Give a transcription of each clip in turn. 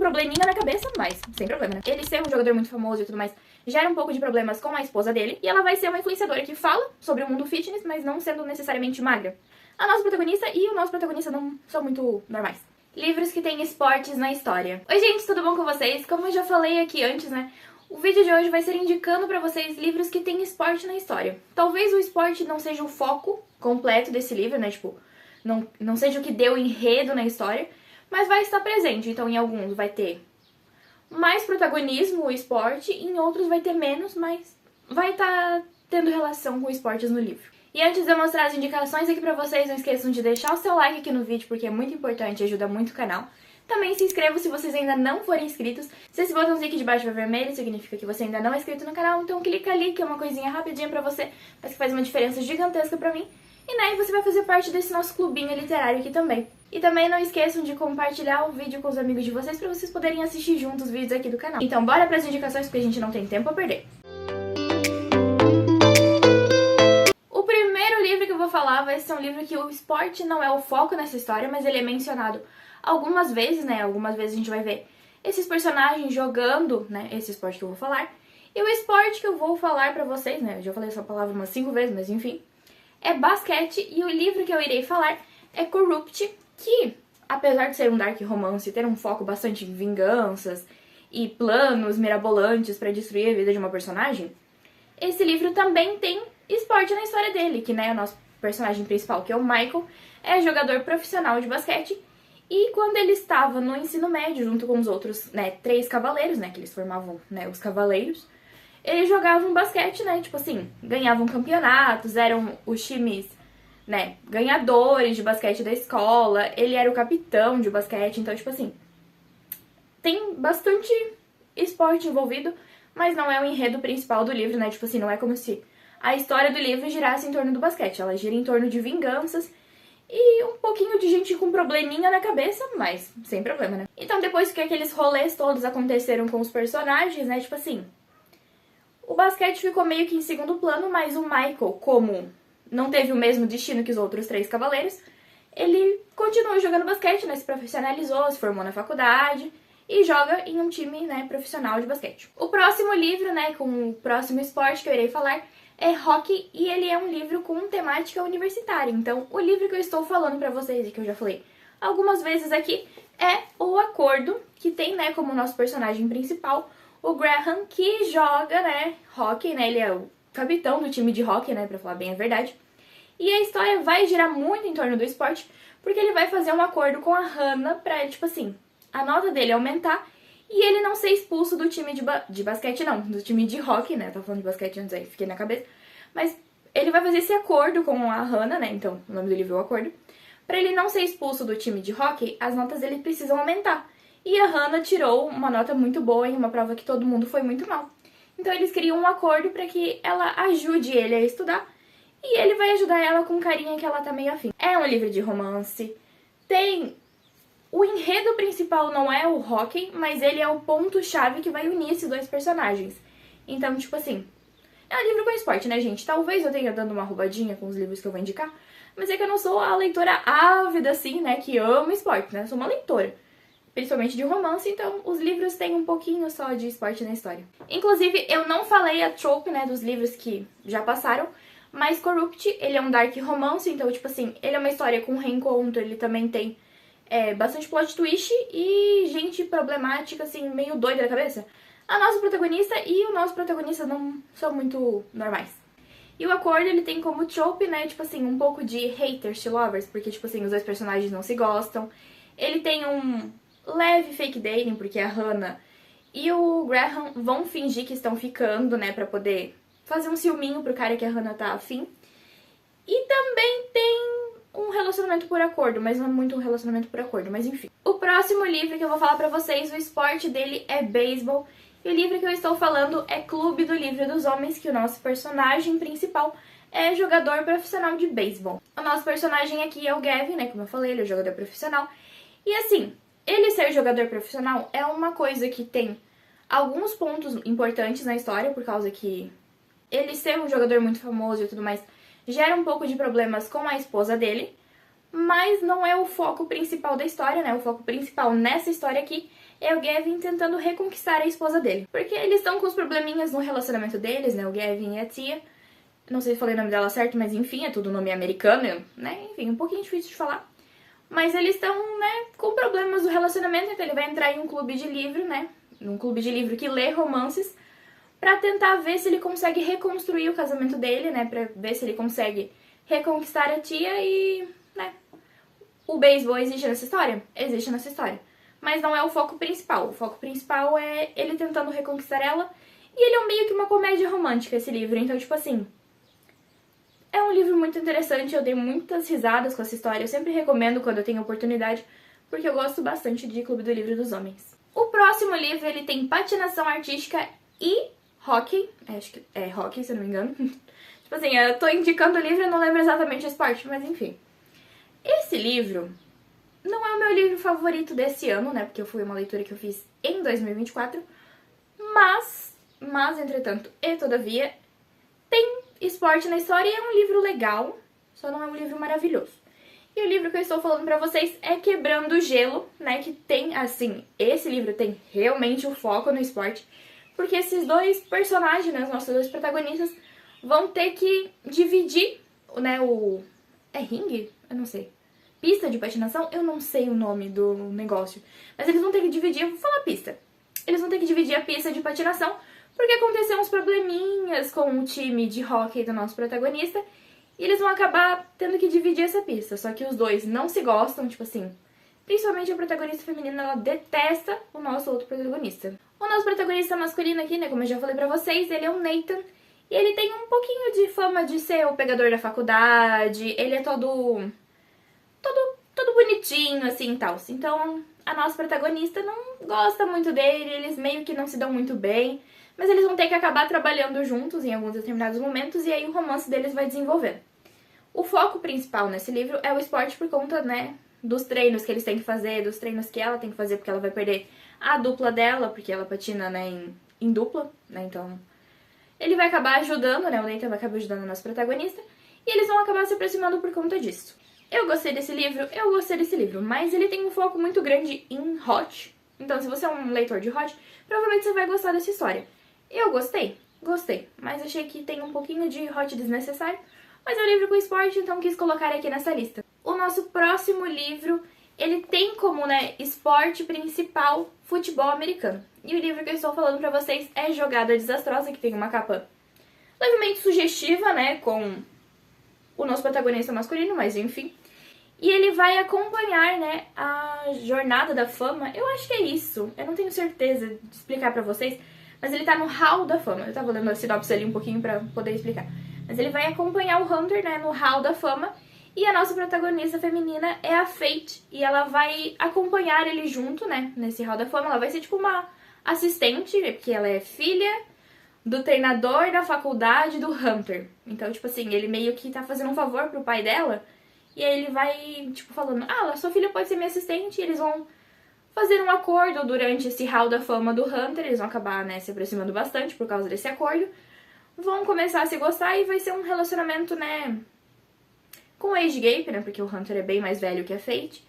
probleminha na cabeça, mas sem problema, né? Ele ser um jogador muito famoso e tudo mais gera um pouco de problemas com a esposa dele, e ela vai ser uma influenciadora que fala sobre o mundo fitness, mas não sendo necessariamente magra. A nossa protagonista e o nosso protagonista não são muito normais. Livros que têm esportes na história. Oi gente, tudo bom com vocês? Como eu já falei aqui antes, né? O vídeo de hoje vai ser indicando pra vocês livros que têm esporte na história. Talvez o esporte não seja o foco completo desse livro, né? Tipo, não seja o que deu enredo na história, mas vai estar presente. Então, em alguns vai ter mais protagonismo o esporte, em outros vai ter menos, mas vai estar tendo relação com esportes no livro. E antes de eu mostrar as indicações aqui pra vocês, não esqueçam de deixar o seu like aqui no vídeo, porque é muito importante e ajuda muito o canal. Também se inscrevam se vocês ainda não forem inscritos. Se esse botãozinho aqui de baixo for vermelho, significa que você ainda não é inscrito no canal, então clica ali, que é uma coisinha rapidinha pra você, mas que faz uma diferença gigantesca pra mim. E né, você vai fazer parte desse nosso clubinho literário aqui também. E também não esqueçam de compartilhar o vídeo com os amigos de vocês pra vocês poderem assistir juntos os vídeos aqui do canal. Então bora pras indicações, porque a gente não tem tempo a perder. O primeiro livro que eu vou falar vai ser um livro que o esporte não é o foco nessa história, mas ele é mencionado algumas vezes, né? Algumas vezes a gente vai ver esses personagens jogando, né? Esse esporte que eu vou falar. E o esporte que eu vou falar pra vocês, né? Eu já falei essa palavra umas 5 vezes, mas enfim. É basquete, e o livro que eu irei falar é Corrupt, que, apesar de ser um dark romance, ter um foco bastante em vinganças e planos mirabolantes pra destruir a vida de uma personagem, esse livro também tem esporte na história dele, que, né, o nosso personagem principal, que é o Michael, é jogador profissional de basquete. E quando ele estava no ensino médio, junto com os outros, né, 3 cavaleiros, né, que eles formavam, né, os cavaleiros, eles jogavam basquete, né, tipo assim, ganhavam campeonatos, eram os times, né, ganhadores de basquete da escola, ele era o capitão de basquete, então, tipo assim, tem bastante esporte envolvido, mas não é o enredo principal do livro, né, tipo assim, não é como se a história do livro girasse em torno do basquete, ela gira em torno de vinganças, e um pouquinho de gente com probleminha na cabeça, mas sem problema, né? Então, depois que aqueles rolês todos aconteceram com os personagens, né? Tipo assim, o basquete ficou meio que em segundo plano, mas o Michael, como não teve o mesmo destino que os outros 3 cavaleiros, ele continuou jogando basquete, né? Se profissionalizou, se formou na faculdade e joga em um time, né, profissional de basquete. O próximo livro, né, com o próximo esporte que eu irei falar é Hockey, e ele é um livro com temática universitária. Então, o livro que eu estou falando pra vocês e que eu já falei algumas vezes aqui é O Acordo, que tem, né, como nosso personagem principal o Graham, que joga, né, hockey, né, ele é o capitão do time de hockey, né, pra falar bem a verdade. E a história vai girar muito em torno do esporte, porque ele vai fazer um acordo com a Hannah pra, tipo assim, a nota dele aumentar e ele não ser expulso do time de basquete, não, do time de hockey, né, tô falando de basquete antes aí, fiquei na cabeça. Mas ele vai fazer esse acordo com a Hannah, né, então o nome do livro é O Acordo. Pra ele não ser expulso do time de hockey, as notas dele precisam aumentar. E a Hannah tirou uma nota muito boa em uma prova que todo mundo foi muito mal. Então eles criam um acordo pra que ela ajude ele a estudar, e ele vai ajudar ela com carinha que ela tá meio afim. É um livro de romance, tem... O enredo principal não é o hockey, mas ele é o ponto-chave que vai unir esses 2 personagens. Então, tipo assim, é um livro com esporte, né, gente? Talvez eu tenha dando uma roubadinha com os livros que eu vou indicar, mas é que eu não sou a leitora ávida, assim, né, que ama esporte, né? Eu sou uma leitora, principalmente de romance, então os livros têm um pouquinho só de esporte na história. Inclusive, eu não falei a trope, né, dos livros que já passaram, mas Corrupt, ele é um dark romance, então, tipo assim, ele é uma história com reencontro, ele também tem bastante plot twist e gente problemática, assim, meio doida da cabeça. A nossa protagonista e o nosso protagonista não são muito normais. E o Acordo, ele tem como trope, né, tipo assim, um pouco de haters to lovers, porque, tipo assim, os 2 personagens não se gostam. Ele tem um leve fake dating, porque a Hannah e o Graham vão fingir que estão ficando, né, pra poder fazer um ciúminho pro cara que a Hannah tá afim. E também tem um relacionamento por acordo, mas não é muito um relacionamento por acordo, mas enfim. O próximo livro que eu vou falar pra vocês, o esporte dele é beisebol. E o livro que eu estou falando é Clube do Livro dos Homens, que o nosso personagem principal é jogador profissional de beisebol. O nosso personagem aqui é o Gavin, né, como eu falei, ele é jogador profissional. E assim, ele ser jogador profissional é uma coisa que tem alguns pontos importantes na história, por causa que ele ser um jogador muito famoso e tudo mais gera um pouco de problemas com a esposa dele, mas não é o foco principal da história, né? O foco principal nessa história aqui é o Gavin tentando reconquistar a esposa dele. Porque eles estão com os probleminhas no relacionamento deles, né? O Gavin e a tia. Não sei se falei o nome dela certo, mas enfim, é tudo nome americano, né? Enfim, um pouquinho difícil de falar. Mas eles estão, né, com problemas do relacionamento, então ele vai entrar em um clube de livro, né? Num clube de livro que lê romances, pra tentar ver se ele consegue reconstruir o casamento dele, né? Pra ver se ele consegue reconquistar a tia e, né? O beisebol existe nessa história? Existe nessa história. Mas não é o foco principal. O foco principal é ele tentando reconquistar ela. E ele é meio que uma comédia romântica, esse livro. Então, tipo assim, é um livro muito interessante. Eu dei muitas risadas com essa história. Eu sempre recomendo quando eu tenho oportunidade, porque eu gosto bastante de Clube do Livro dos Homens. O próximo livro, ele tem patinação artística e hóquei. Acho que é hóquei, se eu não me engano. Tipo assim, eu tô indicando o livro e não lembro exatamente o esporte, mas enfim. Esse livro não é o meu livro favorito desse ano, né? Porque foi uma leitura que eu fiz em 2024. Mas, entretanto e todavia, tem esporte na história e é um livro legal, só não é um livro maravilhoso. E o livro que eu estou falando pra vocês é Quebrando o Gelo, né? Que tem, assim, esse livro tem realmente o foco no esporte. Porque esses dois personagens, né? Os nossos dois protagonistas, vão ter que dividir, né? É ringue? Eu não sei. Pista de patinação? Eu não sei o nome do negócio. Mas eles vão ter que dividir, eu vou falar pista. Eles vão ter que dividir a pista de patinação, porque aconteceu uns probleminhas com o time de hóquei do nosso protagonista, e eles vão acabar tendo que dividir essa pista. Só que os dois não se gostam, tipo assim, principalmente a protagonista feminina, ela detesta o nosso outro protagonista. O nosso protagonista masculino aqui, né, como eu já falei pra vocês, ele é o Nathan, e ele tem um pouquinho de fama de ser o pegador da faculdade, ele é todo bonitinho, assim, e tal. Então, a nossa protagonista não gosta muito dele, eles meio que não se dão muito bem, mas eles vão ter que acabar trabalhando juntos em alguns determinados momentos, e aí o romance deles vai desenvolvendo. O foco principal nesse livro é o esporte por conta, né, dos treinos que eles têm que fazer, dos treinos que ela tem que fazer, porque ela vai perder a dupla dela, porque ela patina, né, em dupla, né, então ele vai acabar ajudando, né, o Nathan vai acabar ajudando a nossa protagonista, e eles vão acabar se aproximando por conta disso. Eu gostei desse livro, mas ele tem um foco muito grande em hot. Então, se você é um leitor de hot, provavelmente você vai gostar dessa história. Eu gostei, mas achei que tem um pouquinho de hot desnecessário. Mas é um livro com esporte, então quis colocar aqui nessa lista. O nosso próximo livro, ele tem como, né, esporte principal futebol americano. E o livro que eu estou falando pra vocês é Jogada Desastrosa, que tem uma capa levemente sugestiva, né, com o nosso protagonista masculino, mas enfim. E ele vai acompanhar, né, a jornada da fama. Eu acho que é isso. Eu não tenho certeza de explicar pra vocês, mas ele tá no Hall da Fama. Eu tava lendo a sinopse ali um pouquinho pra poder explicar. Mas ele vai acompanhar o Hunter, né, no Hall da Fama. E a nossa protagonista feminina é a Fate. E ela vai acompanhar ele junto, né, nesse Hall da Fama. Ela vai ser tipo uma assistente, porque ela é filha do treinador da faculdade do Hunter. Então, tipo assim, ele meio que tá fazendo um favor pro pai dela. E aí ele vai, tipo, falando, sua filha pode ser minha assistente. E eles vão fazer um acordo durante esse Hall da Fama do Hunter. Eles vão acabar, né, se aproximando bastante por causa desse acordo. Vão começar a se gostar e vai ser um relacionamento, né, com age gap, né, porque o Hunter é bem mais velho que a Fate.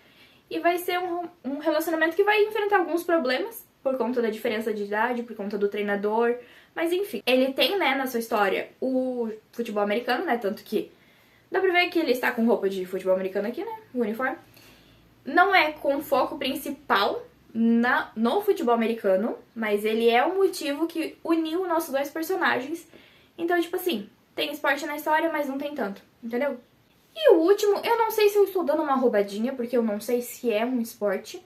E vai ser um relacionamento que vai enfrentar alguns problemas por conta da diferença de idade, por conta do treinador. Mas enfim, ele tem, né, na sua história o futebol americano, né, tanto que dá pra ver que ele está com roupa de futebol americano aqui, né, o uniforme. Não é com foco principal no futebol americano, mas ele é o motivo que uniu os nossos dois personagens. Então, tipo assim, tem esporte na história, mas não tem tanto, entendeu? E o último, eu não sei se eu estou dando uma roubadinha, porque eu não sei se é um esporte,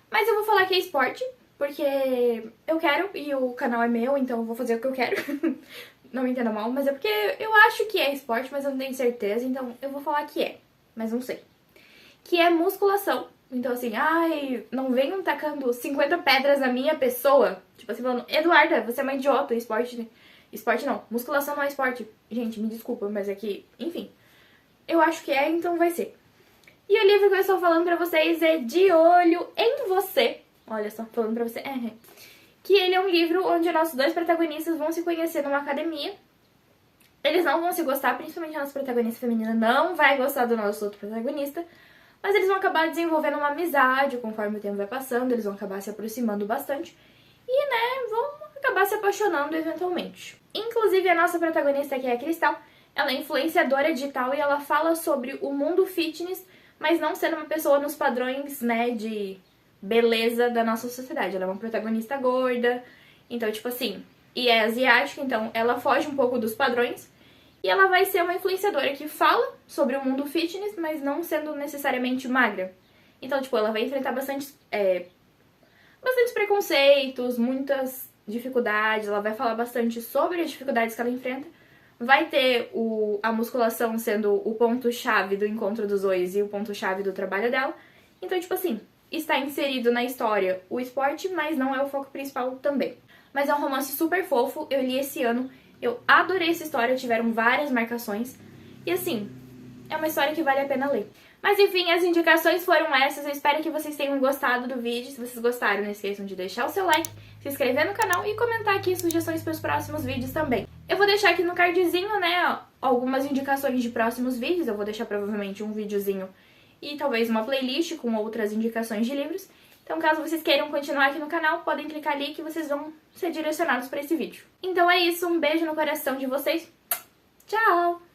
mas eu vou falar que é esporte, porque eu quero e o canal é meu, então eu vou fazer o que eu quero. Não me entenda mal, mas é porque eu acho que é esporte, mas eu não tenho certeza, então eu vou falar que é, mas não sei. Que é musculação. Então assim, não venham tacando 50 pedras na minha pessoa. Tipo assim, falando, Eduarda, você é uma idiota, esporte não, musculação não é esporte. Gente, me desculpa, mas é que, enfim, eu acho que é, então vai ser. E o livro que eu estou falando pra vocês é De Olho em Você. Olha só, falando pra você, que ele é um livro onde nossos dois protagonistas vão se conhecer numa academia. Eles não vão se gostar, principalmente a nossa protagonista feminina não vai gostar do nosso outro protagonista, Mas eles vão acabar desenvolvendo uma amizade conforme o tempo vai passando, eles vão acabar se aproximando bastante e, né, vão acabar se apaixonando eventualmente. Inclusive, a nossa protagonista, que é a Cristal, ela é influenciadora digital e ela fala sobre o mundo fitness, mas não sendo uma pessoa nos padrões, né, de beleza da nossa sociedade. Ela é uma protagonista gorda, então, tipo assim, e é asiática, então ela foge um pouco dos padrões. E ela vai ser uma influenciadora que fala sobre o mundo fitness, mas não sendo necessariamente magra. Então, tipo, ela vai enfrentar bastantes preconceitos, muitas dificuldades, ela vai falar bastante sobre as dificuldades que ela enfrenta. Vai ter a musculação sendo o ponto-chave do encontro dos dois e o ponto-chave do trabalho dela. Então, tipo assim, está inserido na história o esporte, mas não é o foco principal também. Mas é um romance super fofo, eu li esse ano, eu adorei essa história, tiveram várias marcações. E assim, é uma história que vale a pena ler. Mas enfim, as indicações foram essas, eu espero que vocês tenham gostado do vídeo. Se vocês gostaram, não esqueçam de deixar o seu like, se inscrever no canal e comentar aqui sugestões para os próximos vídeos também. Eu vou deixar aqui no cardzinho, né, algumas indicações de próximos vídeos, eu vou deixar provavelmente um videozinho e talvez uma playlist com outras indicações de livros. Então, caso vocês queiram continuar aqui no canal, podem clicar ali que vocês vão ser direcionados para esse vídeo. Então é isso, um beijo no coração de vocês. Tchau!